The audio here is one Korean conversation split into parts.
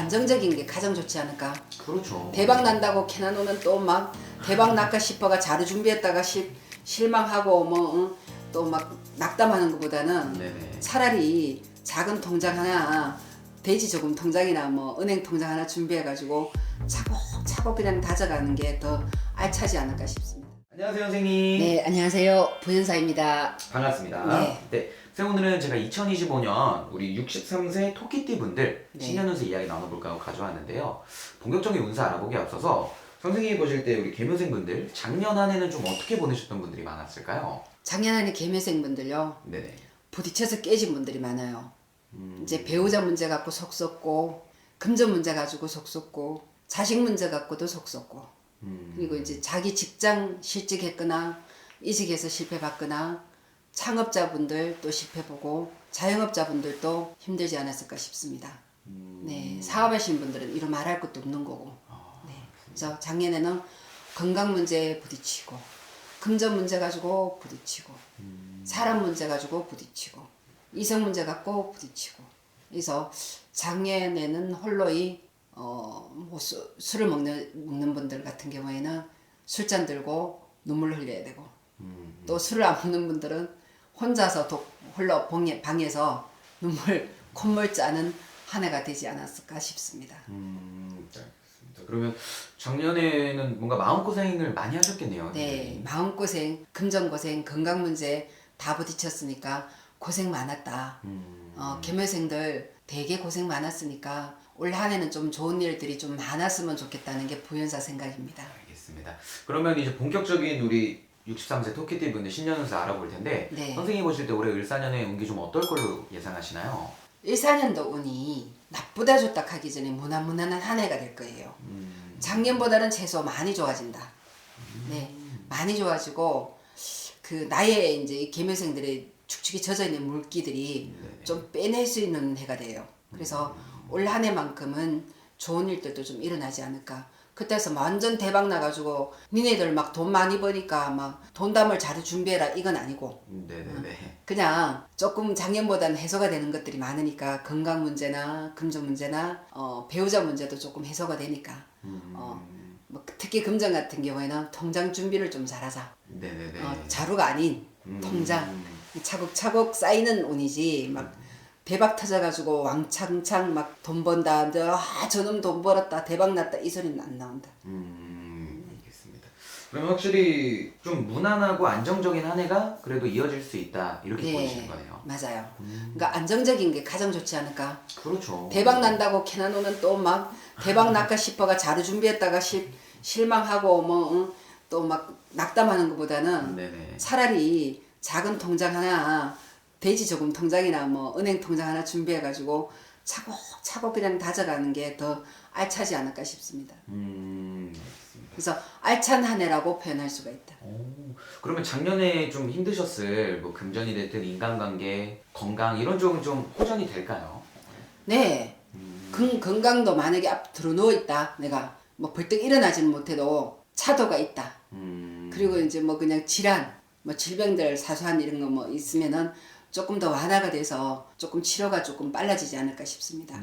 안정적인 게 가장 좋지 않을까. 그렇죠. 대박 난다고 캐나놓으면 또 막 대박 날까 싶어가 자료 준비했다가 실망하고 뭐 또 막 낙담하는 것보다는 네네. 차라리 작은 통장 하나, 돼지 저금 통장이나 뭐 은행 통장 하나 준비해가지고 차곡차곡 그냥 다져가는 게 더 알차지 않을까 싶습니다. 안녕하세요, 선생님. 네, 안녕하세요. 부연사입니다. 반갑습니다. 네. 선생님, 오늘은 제가 2025년 우리 63세 토끼띠 분들 네. 신년운세 이야기 나눠볼까 하고 가져왔는데요. 본격적인 운세 알아보기에 앞서서 선생님이 보실 때 우리 개묘생 분들 작년 한 해는 좀 어떻게 보내셨던 분들이 많았을까요? 작년 안에 개묘생분들요. 네네. 부딪혀서 깨진 분들이 많아요. 이제 배우자 문제 갖고 속 썩고, 금전 문제 가지고 속 썩고, 자식 문제 갖고도 속 썩고, 그리고 이제 자기 직장 실직했거나 이직해서 실패받거나, 창업자분들 또 실패보고, 자영업자분들도 힘들지 않았을까 싶습니다. 네, 사업하시는 분들은 이루 말할 것도 없는 거고. 네, 그래서 작년에는 건강 문제에 부딪히고, 금전 문제 가지고 부딪히고, 사람 문제 가지고 부딪히고, 이성 문제 갖고 부딪히고. 그래서 작년에는 홀로이 뭐 술을 먹는 분들 같은 경우에는 술잔 들고 눈물 흘려야 되고, 또 술을 안 먹는 분들은 혼자서 홀로 방에서 눈물 콧물 짜는 한 해가 되지 않았을까 싶습니다. 네, 알겠습니다. 그러면 작년에는 뭔가 마음고생을 많이 하셨겠네요. 네, 마음고생, 금전고생, 건강 문제 다 부딪혔으니까 고생 많았다. 개묘생들 되게 고생 많았으니까 올 한 해는 좀 좋은 일들이 좀 많았으면 좋겠다는 게 부연사 생각입니다. 알겠습니다. 그러면 이제 본격적인 우리 63세 토끼띠 분들 신년운세 알아볼 텐데 네. 선생님이 보실 때 올해 을사년의 운기 좀 어떨 걸로 예상하시나요? 14년도 운이 나쁘다 좋다 하기 전에 무난무난한 한 해가 될 거예요. 작년보다는 최소 많이 좋아진다. 네, 많이 좋아지고 그 나의 이제 개묘생들의 축축이 젖어 있는 물기들이 좀 빼낼 수 있는 해가 돼요. 그래서 올 한 해만큼은 좋은 일들도 좀 일어나지 않을까. 그때서 완전 대박 나가지고 니네들 막 돈 많이 버니까 막 돈담을 자료 준비해라 이건 아니고 네네네. 그냥 조금 작년보다는 해소가 되는 것들이 많으니까 건강 문제나 금전 문제나 배우자 문제도 조금 해소가 되니까 뭐 특히 금전 같은 경우에는 통장 준비를 좀 잘하자. 네네네. 자루가 아닌 통장 차곡차곡 쌓이는 운이지 막 대박 터져가지고 왕창창 막 돈 번다 저놈 돈 벌었다 대박 났다 이 소리는 안 나온다. 알겠습니다. 그러면 확실히 좀 무난하고 안정적인 한 해가 그래도 이어질 수 있다 이렇게 보시는 거네요. 맞아요. 그러니까 안정적인 게 가장 좋지 않을까. 그렇죠. 대박 난다고 캐나놓으면 또 막 대박 날까 싶어가 자료 준비했다가 실망하고 뭐 또 막 낙담하는 것보다는 네네. 차라리 작은 통장 하나, 돼지 저금 통장이나 뭐 은행 통장 하나 준비해가지고 차곡차곡 그냥 다져가는 게 더 알차지 않을까 싶습니다. 알겠습니다. 그래서 알찬 한 해라고 표현할 수가 있다. 그러면 작년에 좀 힘드셨을 뭐 금전이 됐든 인간관계, 건강 이런 쪽은 좀 호전이 될까요? 네. 건강도 만약에 앞 들어 누워 있다. 내가 뭐 벌떡 일어나지는 못해도 차도가 있다. 그리고 이제 뭐 그냥 질환, 뭐 질병들 사소한 이런 거 뭐 있으면은 조금 더 완화가 돼서 조금 치료가 조금 빨라지지 않을까 싶습니다.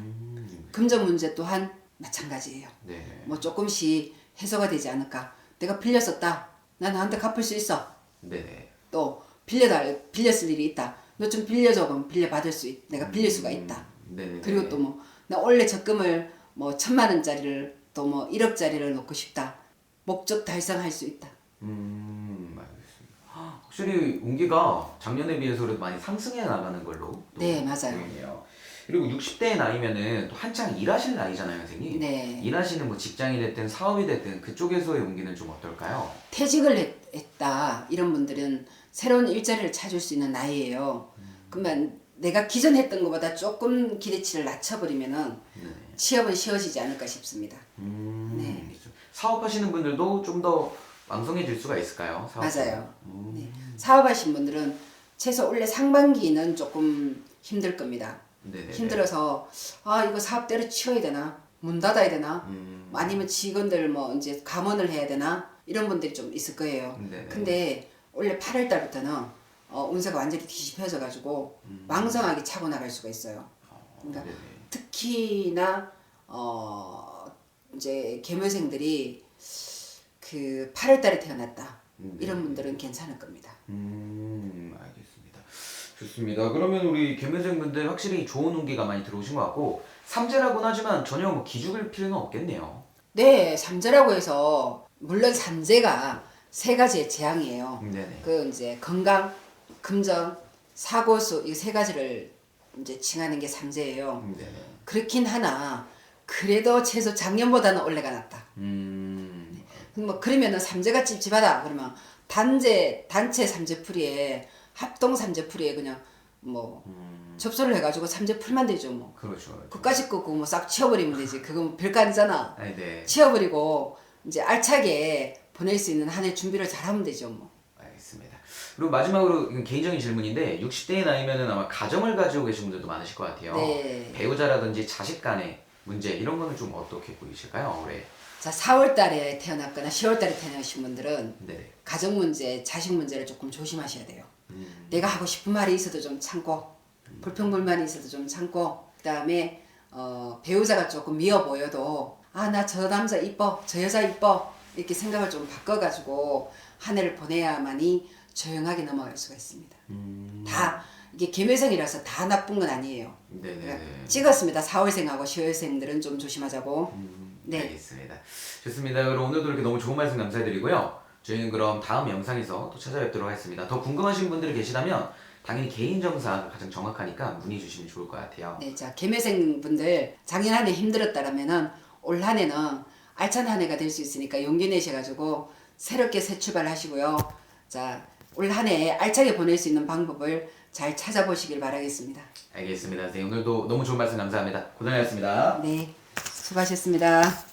금전 문제 또한 마찬가지예요. 네. 뭐 조금씩 해소가 되지 않을까. 내가 빌렸었다. 난 나한테 갚을 수 있어. 네네. 또 빌렸을 일이 있다. 너 좀 빌려줘. 그럼 빌려받을 내가 빌릴 수가 있다. 네네. 그리고 또 뭐 나 원래 적금을 뭐 1,000만 원짜리를 또 뭐 1억짜리를 놓고 싶다. 목적 달성할 수 있다. 알겠습니다. 확실히 운기가 작년에 비해서도 많이 상승해 나가는 걸로 또 네, 맞아요. 보이네요. 그리고 60대의 나이면은 또 한창 일하실 나이잖아요, 선생님. 네. 일하시는 뭐 직장이 됐든 사업이 됐든 그쪽에서의 운기는 좀 어떨까요? 퇴직을 했다. 이런 분들은 새로운 일자리를 찾을 수 있는 나이예요. 그러면 내가 기존 했던 것보다 조금 기대치를 낮춰버리면은 취업은 쉬워지지 않을까 싶습니다. 네. 사업하시는 분들도 좀 더 왕성해질 수가 있을까요? 맞아요. 네. 사업하신 분들은 최소 원래 상반기는 조금 힘들 겁니다. 네네네. 힘들어서 이거 사업 때려치워야 되나? 문 닫아야 되나? 아니면 직원들 뭐 이제 감원을 해야 되나? 이런 분들이 좀 있을 거예요. 네네. 근데 원래 8월 달부터는 운세가 완전히 뒤집혀져 가지고 왕성하게 차고 나갈 수가 있어요. 그러니까 네네. 특히나 이제 계묘생들이 그 8월달에 태어났다 이런 분들은 괜찮을 겁니다. 알겠습니다. 좋습니다. 그러면 우리 개묘생분들 확실히 좋은 운기가 많이 들어오신 것 같고 삼재라고는 하지만 전혀 뭐 기죽을 필요는 없겠네요. 네, 삼재라고 해서 물론 삼재가 세 가지의 재앙이에요. 네네. 그 이제 건강, 금전, 사고수 이 세 가지를 이제 칭하는 게 삼재예요. 네네. 그렇긴 하나 그래도 최소 작년보다는 올해가 낫다. 뭐 그러면은 삼재가 찝찝하다 그러면 단체 삼재풀이에 합동 삼재풀이에 그냥 뭐 접수를 해가지고 삼재풀만 되죠 뭐. 그렇죠. 그까짓 거 그거 뭐 싹 치워버리면 되지. 그건 별거 아니잖아. 네. 치워버리고 이제 알차게 보낼 수 있는 한 해 준비를 잘하면 되죠 뭐. 알겠습니다. 그리고 마지막으로 이건 개인적인 질문인데 60대의 나이면은 아마 가정을 가지고 계신 분들도 많으실 것 같아요. 네. 배우자라든지 자식 간의 문제 이런 거는 좀 어떻게 보이실까요? 올해? 자 4월달에 태어났거나 10월달에 태어나신 분들은 네. 가정 문제, 자식 문제를 조금 조심하셔야 돼요. 내가 하고 싶은 말이 있어도 좀 참고 불평불만이 있어도 좀 참고 그다음에 배우자가 조금 미워 보여도 아 나 저 남자 이뻐 저 여자 이뻐 이렇게 생각을 좀 바꿔가지고 한 해를 보내야만이 조용하게 넘어갈 수가 있습니다. 다 이게 계묘생이라서 다 나쁜 건 아니에요. 네네. 그러니까 찍었습니다. 4월생하고 10월생들은 좀 조심하자고. 네. 알겠습니다. 좋습니다. 그럼 오늘도 이렇게 너무 좋은 말씀 감사드리고요. 저희는 그럼 다음 영상에서 또 찾아뵙도록 하겠습니다. 더 궁금하신 분들이 계시다면 당연히 개인 정사가 가장 정확하니까 문의 주시면 좋을 것 같아요. 네, 자 계묘생 분들 작년 한 해 힘들었다라면은 올 한 해는 알찬 한 해가 될 수 있으니까 용기 내셔가지고 새롭게 새 출발하시고요. 자 올 한 해 알차게 보낼 수 있는 방법을 잘 찾아보시길 바라겠습니다. 알겠습니다. 선생님 오늘도 너무 좋은 말씀 감사합니다. 고생하셨습니다. 네, 수고하셨습니다.